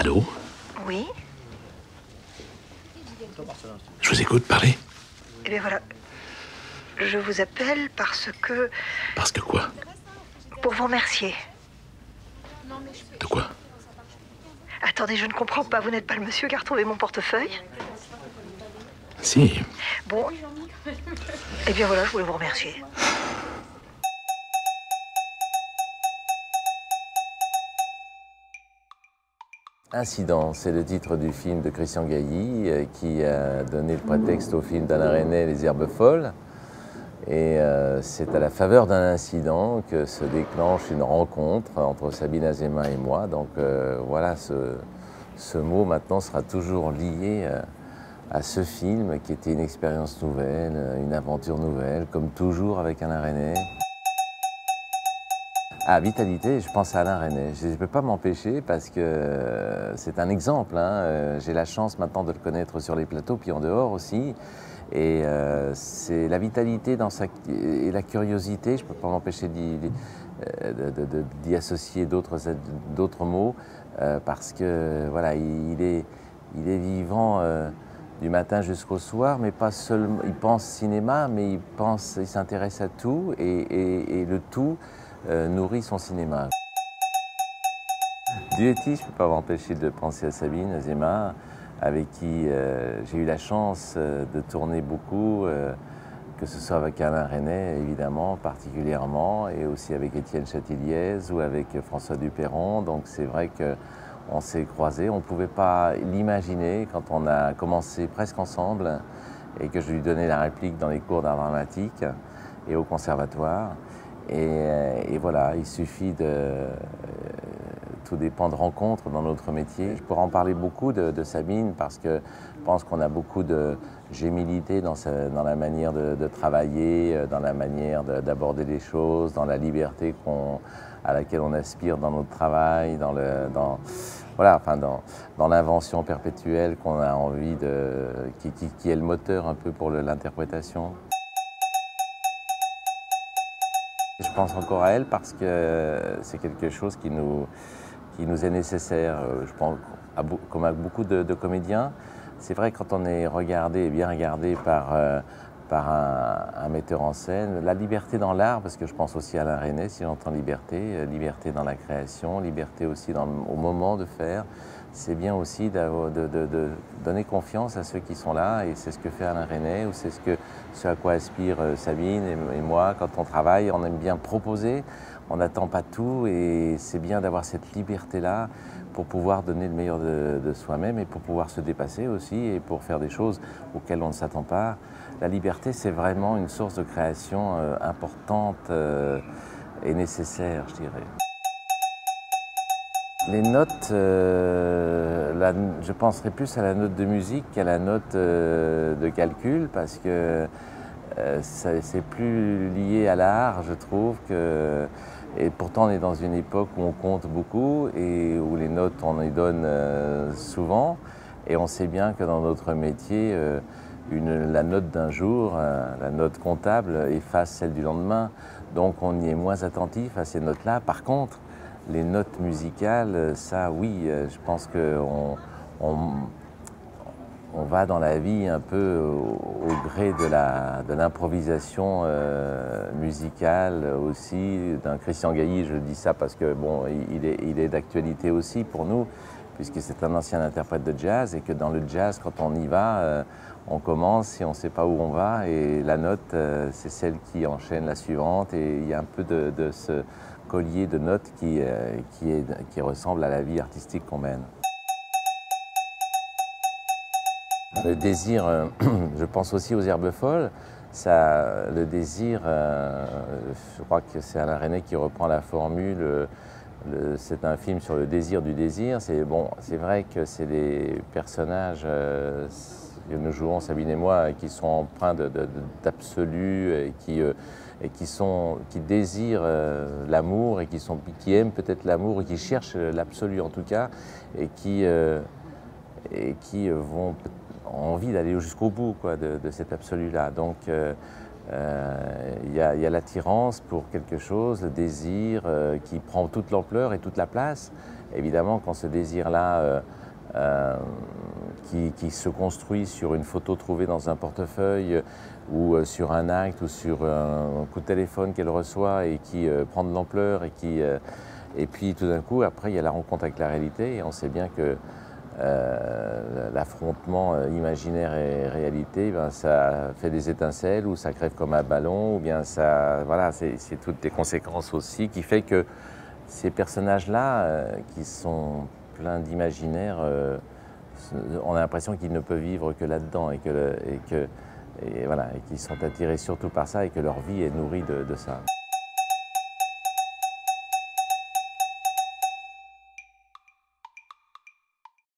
Allô? Oui? Je vous écoute, parlez. Eh bien voilà, je vous appelle parce que... Parce que quoi? Pour vous remercier. De quoi? Attendez, je ne comprends pas, vous n'êtes pas le monsieur qui a retrouvé mon portefeuille? Si. Bon. Eh bien voilà, je voulais vous remercier. Incident, c'est le titre du film de Christian Gailly qui a donné le prétexte au film d'Alain Resnais, Les Herbes Folles. Et c'est à la faveur d'un incident que se déclenche une rencontre entre Sabine Azéma et moi. Donc voilà, ce mot maintenant sera toujours lié à ce film qui était une expérience nouvelle, une aventure nouvelle, comme toujours avec Alain Resnais. Ah, vitalité, je pense à Alain Resnais. Je ne peux pas m'empêcher parce que c'est un exemple. J'ai la chance maintenant de le connaître sur les plateaux, puis en dehors aussi. Et c'est la vitalité et la curiosité, je ne peux pas m'empêcher d'y associer d'autres mots, parce que voilà, il est vivant du matin jusqu'au soir, mais pas seulement. Il pense cinéma, mais il s'intéresse à tout, et le tout nourrit son cinéma. Duetti, je ne peux pas m'empêcher de penser à Sabine Azéma, avec qui j'ai eu la chance de tourner beaucoup, que ce soit avec Alain Resnais, évidemment, particulièrement, et aussi avec Étienne Châtilliez ou avec François Dupeyron. Donc c'est vrai qu'on s'est croisés. On ne pouvait pas l'imaginer quand on a commencé presque ensemble et que je lui donnais la réplique dans les cours d'art dramatique et au conservatoire. Et voilà, il suffit tout dépend de rencontres dans notre métier. Je pourrais en parler beaucoup de Sabine parce que je pense qu'on a beaucoup de gémilité dans la manière de travailler, dans la manière d'aborder les choses, dans la liberté à laquelle on aspire dans notre travail, dans l'invention perpétuelle qu'on a envie qui est le moteur un peu pour l'interprétation. Je pense encore à elle parce que c'est quelque chose qui nous est nécessaire. Je pense, comme à beaucoup de comédiens, c'est vrai que quand on est bien regardé par un metteur en scène, la liberté dans l'art, parce que je pense aussi à Alain Resnais, si j'entends liberté, liberté dans la création, liberté aussi au moment de faire, c'est bien aussi de donner confiance à ceux qui sont là, et c'est ce que fait Alain Resnais, ou c'est ce à quoi aspire Sabine et moi quand on travaille. On aime bien proposer, on n'attend pas tout, et c'est bien d'avoir cette liberté-là pour pouvoir donner le meilleur de soi-même et pour pouvoir se dépasser aussi et pour faire des choses auxquelles on ne s'attend pas. La liberté, c'est vraiment une source de création importante et nécessaire, je dirais. Les notes, je penserais plus à la note de musique qu'à la note de calcul, parce que c'est plus lié à l'art, je trouve. Et pourtant, on est dans une époque où on compte beaucoup et où les notes, on les donne souvent. Et on sait bien que dans notre métier, la note d'un jour, la note comptable, efface celle du lendemain. Donc on y est moins attentif à ces notes-là. Par contre, les notes musicales, ça oui, je pense qu'on va dans la vie un peu au gré de l'improvisation musicale aussi, d'un Christian Gailly. Je dis ça parce que bon, il est d'actualité aussi pour nous, puisque c'est un ancien interprète de jazz, et que dans le jazz, quand on y va, on commence et on ne sait pas où on va, et la note, c'est celle qui enchaîne la suivante, et il y a un peu de ce collier de notes qui ressemble à la vie artistique qu'on mène. Le désir, je pense aussi aux Herbes Folles. Le désir, je crois que c'est Alain Resnais qui reprend la formule. C'est un film sur le désir du désir. C'est vrai que c'est des personnages que nous jouons, Sabine et moi, qui sont empreints d'absolu et qui désirent l'amour, et qui aiment peut-être l'amour, et qui cherchent l'absolu en tout cas, et qui ont envie d'aller jusqu'au bout de cet absolu-là. Donc il y a l'attirance pour quelque chose, le désir qui prend toute l'ampleur et toute la place, Évidemment, quand ce désir-là qui se construit sur une photo trouvée dans un portefeuille ou sur un acte ou sur un coup de téléphone qu'elle reçoit et qui prend de l'ampleur et puis tout d'un coup, après, il y a la rencontre avec la réalité et on sait bien que l'affrontement imaginaire et réalité, ben, ça fait des étincelles ou ça crève comme un ballon ou bien ça, voilà, c'est toutes des conséquences aussi qui fait que ces personnages-là qui sont pleins d'imaginaire, on a l'impression qu'ils ne peuvent vivre que là-dedans et voilà, et qu'ils sont attirés surtout par ça et que leur vie est nourrie de ça.